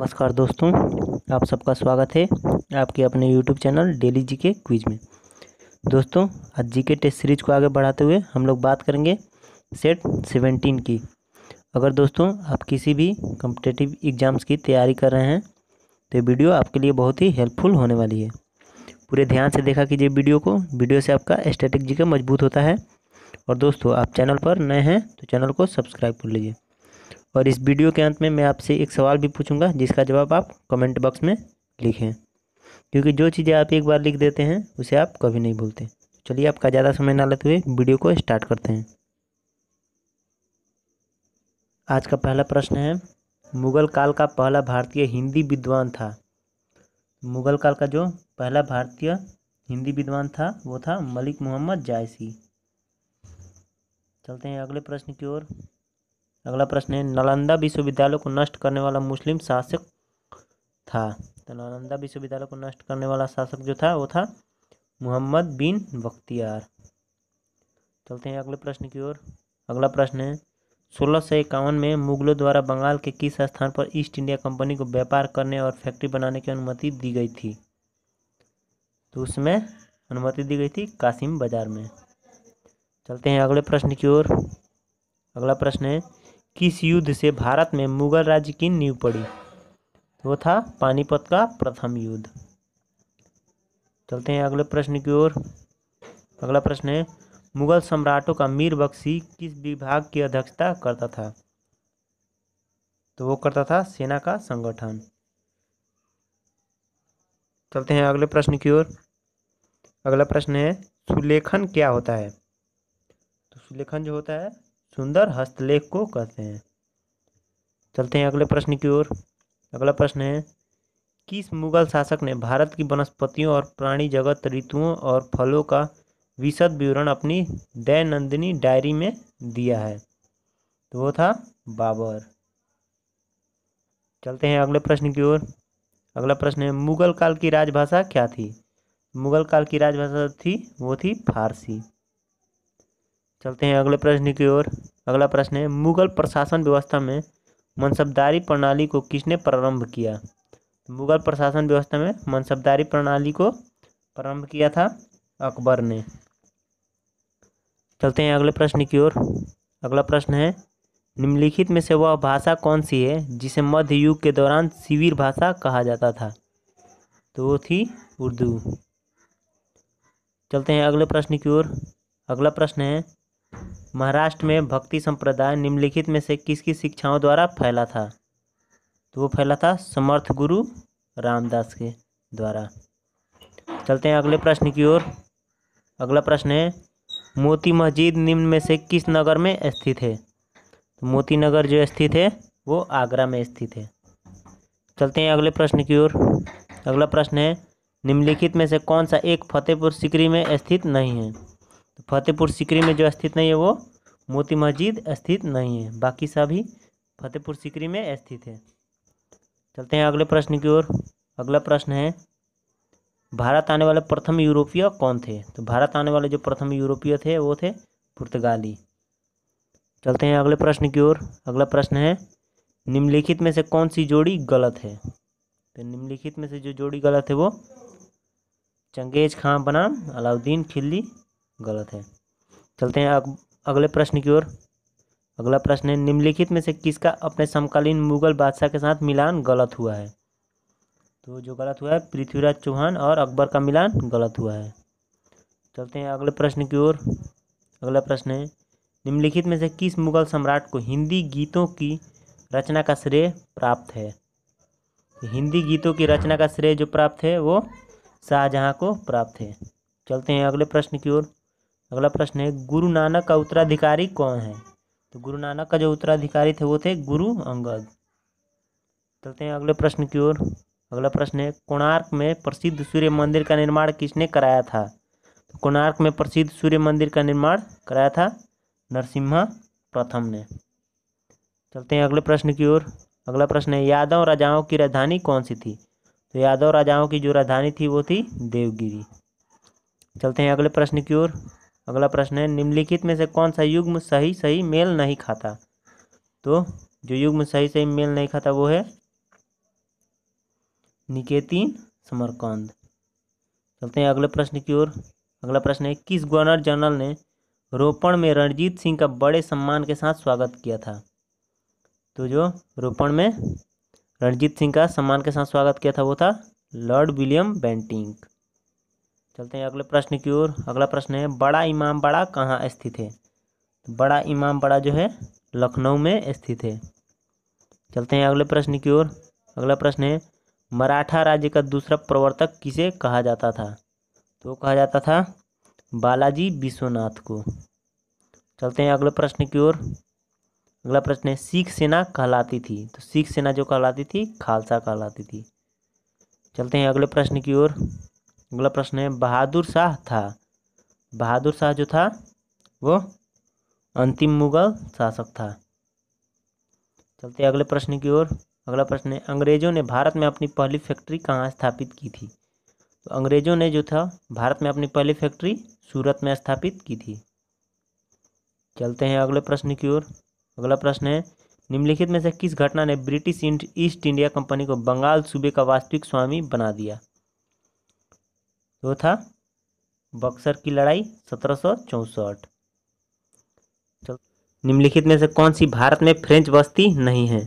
नमस्कार दोस्तों, आप सबका स्वागत है आपके अपने YouTube channel daily GK quiz में। दोस्तों, आज जीके टेस्ट सीरीज को आगे बढ़ाते हुए हम लोग बात करेंगे सेट 17 की। अगर दोस्तों आप किसी भी कॉम्पिटिटिव एग्ज़ाम्स की तैयारी कर रहे हैं तो ये वीडियो आपके लिए बहुत ही हेल्पफुल होने वाली है। पूरे ध्यान से देखा कीजिए वीडियो से आपका स्टैटिक जीके मजबूत होता है। और दोस्तों, आप चैनल पर नए हैं तो चैनल को सब्सक्राइब कर लीजिए। और इस वीडियो के अंत में मैं आपसे एक सवाल भी पूछूंगा जिसका जवाब आप कमेंट बॉक्स में लिखें, क्योंकि जो चीज़ें आप एक बार लिख देते हैं उसे आप कभी नहीं भूलते। चलिए आपका ज़्यादा समय ना लेते हुए वीडियो को स्टार्ट करते हैं। आज का पहला प्रश्न है, मुगल काल का पहला भारतीय हिंदी विद्वान था। मुगल काल का जो पहला भारतीय हिंदी विद्वान था वो था मलिक मोहम्मद जायसी। चलते हैं अगले प्रश्न की ओर। अगला प्रश्न है, नालंदा विश्वविद्यालय को नष्ट करने वाला मुस्लिम शासक था। तो नालंदा विश्वविद्यालय को नष्ट करने वाला शासक जो था वो था मोहम्मद बिन बख्तियार। चलते हैं अगले प्रश्न की ओर। अगला प्रश्न है, 1651 में मुगलों द्वारा बंगाल के किस स्थान पर ईस्ट इंडिया कंपनी को व्यापार करने और फैक्ट्री बनाने की अनुमति दी गई थी। तो उसमें अनुमति दी गई थी कासिम बाजार में। चलते हैं अगले प्रश्न की ओर। अगला प्रश्न है, किस युद्ध से भारत में मुगल राज्य की नींव पड़ी। तो वो था पानीपत का प्रथम युद्ध। चलते हैं अगले प्रश्न की ओर। अगला प्रश्न है, मुगल सम्राटों का मीर बख्शी किस विभाग की अध्यक्षता करता था। तो वो करता था सेना का संगठन। चलते हैं अगले प्रश्न की ओर। अगला प्रश्न है, सुलेखन क्या होता है। तो सुलेखन जो होता है सुंदर हस्तलेख को कहते हैं। चलते हैं अगले प्रश्न की ओर। अगला प्रश्न है, किस मुगल शासक ने भारत की वनस्पतियों और प्राणी जगत, ऋतुओं और फलों का विशद विवरण अपनी दैनंदिनी डायरी में दिया है। तो वो था बाबर। चलते हैं अगले प्रश्न की ओर। अगला प्रश्न है, मुगल काल की राजभाषा क्या थी। मुगल काल की राजभाषा थी वो थी फारसी। चलते हैं अगले प्रश्न की ओर। अगला प्रश्न है, मुगल प्रशासन व्यवस्था में मनसबदारी प्रणाली को किसने प्रारंभ किया। मुगल प्रशासन व्यवस्था में मनसबदारी प्रणाली को प्रारंभ किया था अकबर ने। चलते हैं अगले प्रश्न की ओर। अगला प्रश्न है, निम्नलिखित में से वह भाषा कौन सी है जिसे मध्य युग के दौरान शिविर भाषा कहा जाता था। तो वो थी उर्दू। चलते हैं अगले प्रश्न की ओर। अगला प्रश्न है, महाराष्ट्र में भक्ति संप्रदाय निम्नलिखित में से किसकी शिक्षाओं द्वारा फैला था। तो वो फैला था समर्थ गुरु रामदास के द्वारा। चलते हैं अगले प्रश्न की ओर। अगला प्रश्न है, मोती मस्जिद निम्न में से किस नगर में स्थित है। तो मोती नगर जो स्थित है वो आगरा में स्थित है। चलते हैं अगले प्रश्न की ओर। अगला प्रश्न है, निम्नलिखित में से कौन सा एक फतेहपुर सीकरी में स्थित नहीं है। तो फतेहपुर सीकरी में जो स्थित नहीं है वो मोती मस्जिद स्थित नहीं है, बाकी सभी फतेहपुर सीकरी में स्थित है। चलते हैं अगले प्रश्न की ओर। अगला प्रश्न है, भारत आने वाले प्रथम यूरोपीय कौन थे। तो भारत आने वाले जो प्रथम यूरोपीय थे वो थे पुर्तगाली। चलते हैं अगले प्रश्न की ओर। अगला प्रश्न है, निम्नलिखित में से कौन सी जोड़ी गलत है। तो निम्नलिखित में से जो जोड़ी गलत है वो चंगेज खां बनाम अलाउद्दीन खिलजी गलत है। चलते हैं अगले प्रश्न की ओर। अगला प्रश्न है, निम्नलिखित में से किसका अपने समकालीन मुगल बादशाह के साथ मिलान गलत हुआ है। तो जो गलत हुआ है पृथ्वीराज चौहान और अकबर का मिलान गलत हुआ है। चलते हैं अगले प्रश्न की ओर। अगला प्रश्न है, निम्नलिखित में से किस मुगल सम्राट को हिंदी गीतों की रचना का श्रेय प्राप्त है। हिंदी गीतों की रचना का श्रेय जो प्राप्त है वो शाहजहां को प्राप्त है। चलते हैं अगले प्रश्न की ओर। अगला प्रश्न है, गुरु नानक का उत्तराधिकारी कौन है। तो गुरु नानक का जो उत्तराधिकारी थे वो थे गुरु अंगद। चलते हैं अगले प्रश्न की ओर। अगला प्रश्न है, कोणार्क में प्रसिद्ध सूर्य मंदिर का निर्माण किसने कराया था। तो कोणार्क में प्रसिद्ध सूर्य मंदिर का निर्माण कराया था नरसिम्हा प्रथम ने। चलते हैं अगले प्रश्न की ओर। अगला प्रश्न है, यादव राजाओं की राजधानी कौन सी थी। तो यादव राजाओं की जो राजधानी थी वो थी देवगिरी। चलते हैं अगले प्रश्न की ओर। अगला प्रश्न है, निम्नलिखित में से कौन सा युग्म सही सही मेल नहीं खाता। तो जो युग्म सही सही मेल नहीं खाता वो है निकेतीन समरकंद। चलते हैं अगले प्रश्न की ओर। अगला प्रश्न है, किस गवर्नर जनरल ने रोपण में रणजीत सिंह का बड़े सम्मान के साथ स्वागत किया था? तो जो रोपण में रणजीत सिंह का सम्मान के साथ स्वागत किया था वो था लॉर्ड विलियम बेंटिंक। चलते हैं अगले प्रश्न की ओर। अगला प्रश्न है, बड़ा इमामबाड़ा कहाँ स्थित है? बड़ा इमामबाड़ा जो है लखनऊ में स्थित है। चलते हैं अगले प्रश्न की ओर। अगला प्रश्न है, मराठा राज्य का दूसरा प्रवर्तक किसे कहा जाता था? तो कहा जाता था बालाजी विश्वनाथ को। चलते हैं अगले प्रश्न की ओर। अगला प्रश्न है, सिख सेना कहलाती थी? तो सिख सेना जो कहलाती थी खालसा कहलाती थी। चलते हैं अगले प्रश्न की ओर। अगला प्रश्न है, बहादुर शाह था? बहादुर शाह जो था वो अंतिम मुगल शासक था। चलते हैं अगले प्रश्न की ओर। अगला प्रश्न है, अंग्रेजों ने भारत में अपनी पहली फैक्ट्री कहाँ स्थापित की थी? तो अंग्रेजों ने जो था भारत में अपनी पहली फैक्ट्री सूरत में स्थापित की थी। चलते हैं अगले प्रश्न की ओर। अगला प्रश्न है, निम्नलिखित में से किस घटना ने ब्रिटिश ईस्ट इंडिया कंपनी को बंगाल सूबे का वास्तविक स्वामी बना दिया? तो था बक्सर की लड़ाई 1764। निम्नलिखित में से कौन सी भारत में फ्रेंच बस्ती नहीं है?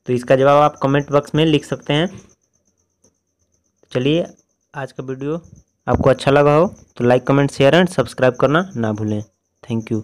तो इसका जवाब आप कमेंट बॉक्स में लिख सकते हैं। चलिए, आज का वीडियो आपको अच्छा लगा हो तो like comment share and subscribe करना ना भूलें। Thank you.